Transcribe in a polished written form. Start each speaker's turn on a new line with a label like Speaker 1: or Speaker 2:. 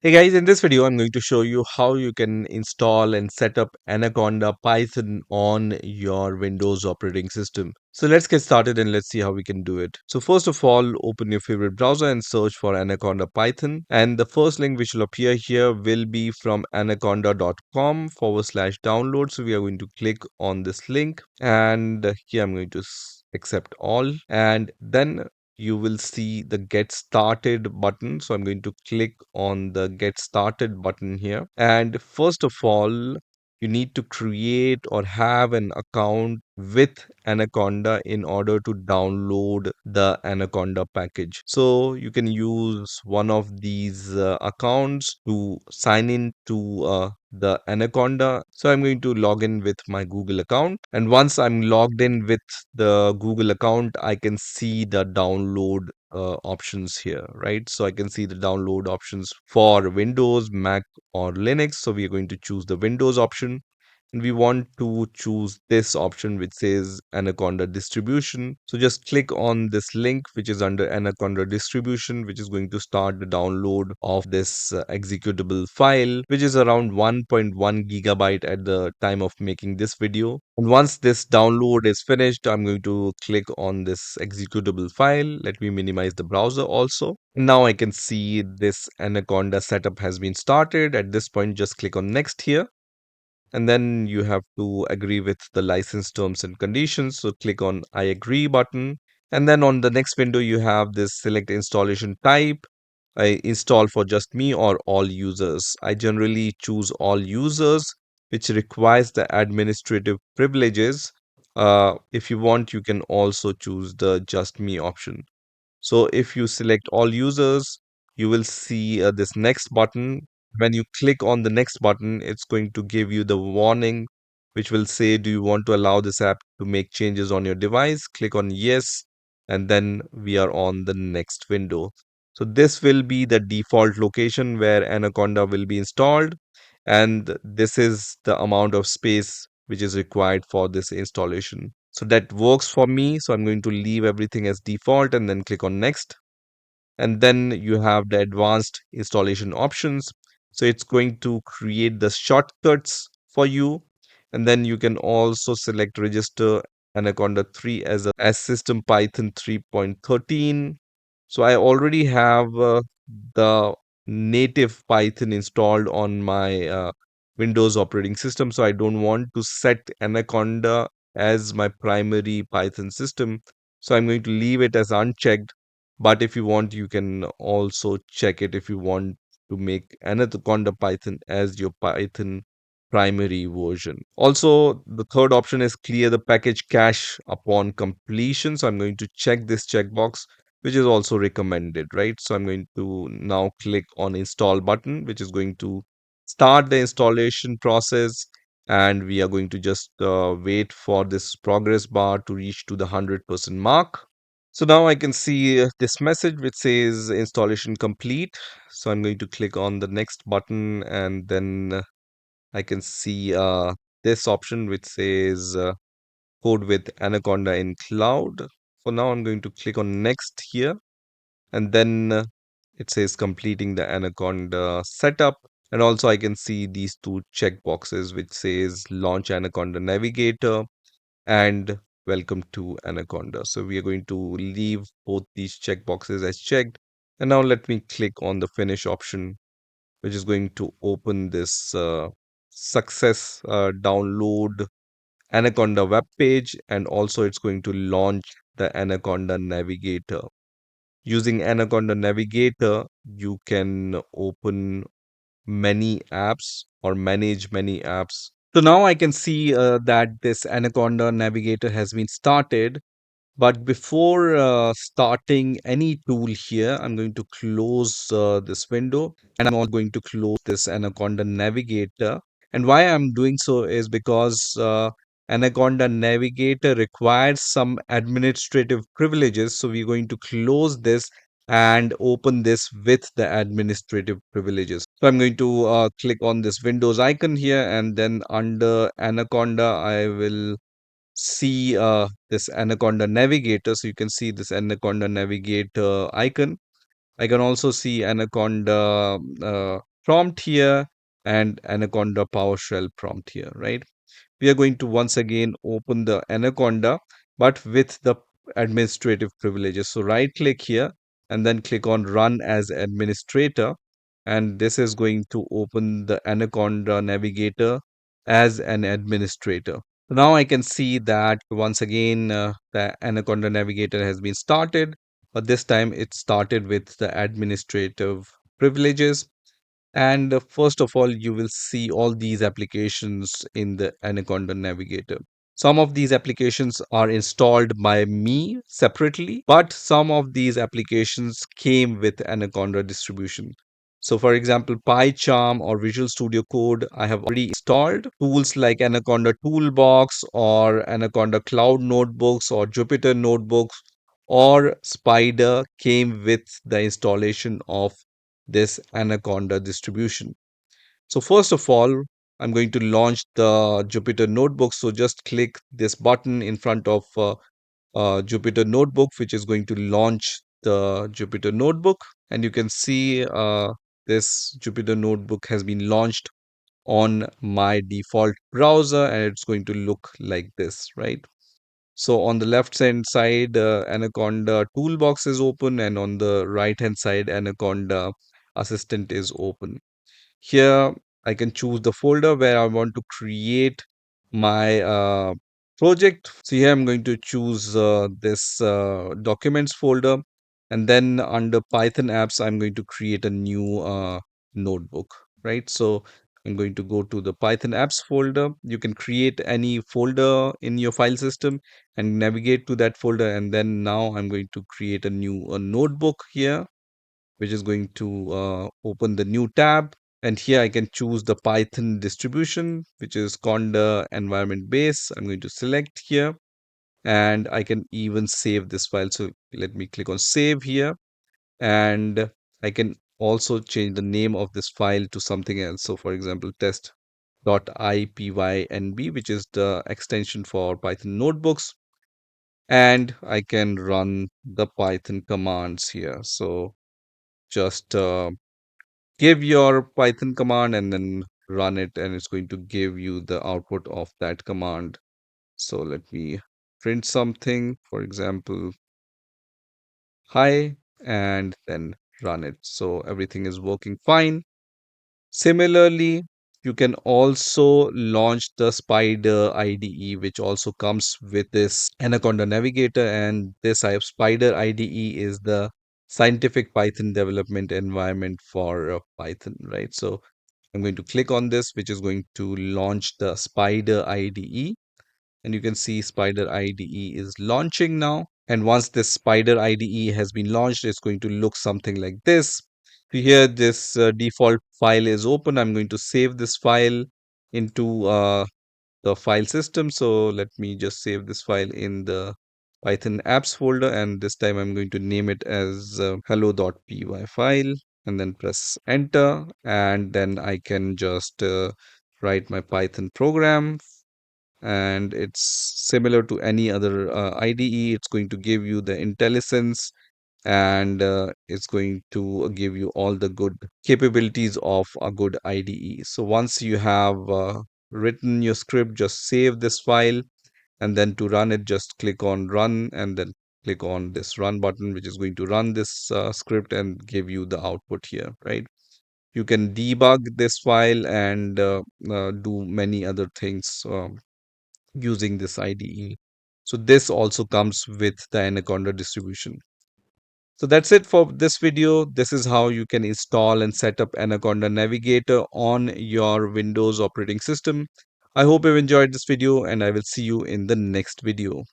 Speaker 1: Hey guys, in this video, I'm going to show you how you can install and set up Anaconda Python on your Windows operating system. So let's get started and let's see how we can do it. So first of all, open your favorite browser and search for Anaconda Python. And the first link which will appear here will be from anaconda.com/download. So we are going to click on this link and here I'm going to accept all. And then you will see the get started button. So I'm going to click on the get started button here. And first of all, you need to create or have an account with Anaconda in order to download the Anaconda package. So you can use one of these accounts to sign in to the Anaconda. So I'm going to log in with my Google account. And once I'm logged in with the Google account, I can see the download options here, right? So I can see the download options for Windows, Mac, or Linux. So we are going to choose the Windows option. And we want to choose this option which says Anaconda distribution. So just click on this link which is under Anaconda distribution, which is going to start the download of this executable file, which is around 1.1 gigabyte at the time of making this video. And once this download is finished, I'm going to click on this executable file. Let me minimize the browser also. Now I can see this Anaconda setup has been started. At this point, just click on next here. And then you have to agree with the license terms and conditions. So click on I agree button. And then on the next window, you have this select installation type. I install for just me or all users. I generally choose all users, which requires the administrative privileges. If you want, you can also choose the just me option. So if you select all users, you will see this next button. When you click on the next button, it's going to give you the warning, which will say, do you want to allow this app to make changes on your device? Click on yes, and then we are on the next window. So this will be the default location where Anaconda will be installed. And this is the amount of space which is required for this installation. So that works for me. So I'm going to leave everything as default and then click on next. And then you have the advanced installation options. So it's going to create the shortcuts for you. And then you can also select register Anaconda 3 as system Python 3.13. So I already have the native Python installed on my Windows operating system. So I don't want to set Anaconda as my primary Python system. So I'm going to leave it as unchecked. But if you want, you can also check it if you want to make Anaconda Python as your Python primary version. Also, the third option is clear the package cache upon completion. So I'm going to check this checkbox, which is also recommended, right? So I'm going to now click on install button, which is going to start the installation process. And we are going to just wait for this progress bar to reach to the 100% mark. So now I can see this message which says installation complete. So I'm going to click on the next button and then I can see this option which says code with Anaconda in cloud. For now, I'm going to click on next here and then it says completing the Anaconda setup. And also I can see these two checkboxes which says launch Anaconda Navigator and welcome to Anaconda. So we are going to leave both these checkboxes as checked. And now let me click on the finish option, which is going to open this success download Anaconda web page. And also it's going to launch the Anaconda Navigator. Using Anaconda Navigator, you can open many apps or manage many apps. So now I can see that this Anaconda Navigator has been started. But before starting any tool here, I'm going to close this window and I'm also going to close this Anaconda Navigator. And why I'm doing so is because Anaconda Navigator requires some administrative privileges. So we're going to close this and open this with the administrative privileges. So I'm going to click on this Windows icon here and then under Anaconda, I will see this Anaconda Navigator. So you can see this Anaconda Navigator icon. I can also see Anaconda prompt here and Anaconda PowerShell prompt here, right? We are going to once again open the Anaconda, but with the administrative privileges. So right click here and then click on Run as Administrator. And this is going to open the Anaconda Navigator as an administrator. So now I can see that once again the Anaconda Navigator has been started, but this time it started with the administrative privileges. And first of all, you will see all these applications in the Anaconda Navigator. Some of these applications are installed by me separately, but some of these applications came with Anaconda distribution. So, for example, PyCharm or Visual Studio Code, I have already installed. Tools like Anaconda Toolbox or Anaconda Cloud Notebooks or Jupyter Notebooks or Spyder came with the installation of this Anaconda distribution. So first of all, I'm going to launch the Jupyter Notebook. So just click this button in front of Jupyter Notebook, which is going to launch the Jupyter Notebook. And you can see this Jupyter Notebook has been launched on my default browser, and it's going to look like this, right? So on the left hand side, Anaconda Toolbox is open, and on the right hand side, Anaconda Assistant is open. Here, I can choose the folder where I want to create my project. So here I'm going to choose this documents folder, and then under Python apps, I'm going to create a new notebook, right? So I'm going to go to the Python apps folder. You can create any folder in your file system and navigate to that folder. And then now I'm going to create a new notebook here, which is going to open the new tab. And here I can choose the Python distribution, which is Conda environment base. I'm going to select here, and I can even save this file. So let me click on save here, and I can also change the name of this file to something else. So for example, test.ipynb, which is the extension for Python notebooks. And I can run the Python commands here. So just give your Python command and then run it, and it's going to give you the output of that command. So let me print something, for example, hi, and then run it. So everything is working fine. Similarly, you can also launch the Spyder IDE, which also comes with this Anaconda Navigator. And this I have Spyder IDE is the scientific Python development environment for Python, right? So I'm going to click on this, which is going to launch the Spyder IDE. And you can see Spyder IDE is launching now. And once this Spyder IDE has been launched, it's going to look something like this. So here, this default file is open. I'm going to save this file into the file system. So let me just save this file in the Python apps folder. And this time I'm going to name it as hello.py file, and then press enter. And then I can just write my Python program, and it's similar to any other IDE. It's going to give you the IntelliSense, and it's going to give you all the good capabilities of a good IDE. So once you have written your script, just save this file, and then to run it, just click on run and then click on this run button, which is going to run this script and give you the output here, right? You can debug this file and do many other things using this IDE. So this also comes with the Anaconda distribution. So that's it for this video. This is how you can install and set up Anaconda Navigator on your Windows operating system. I hope you've enjoyed this video, and I will see you in the next video.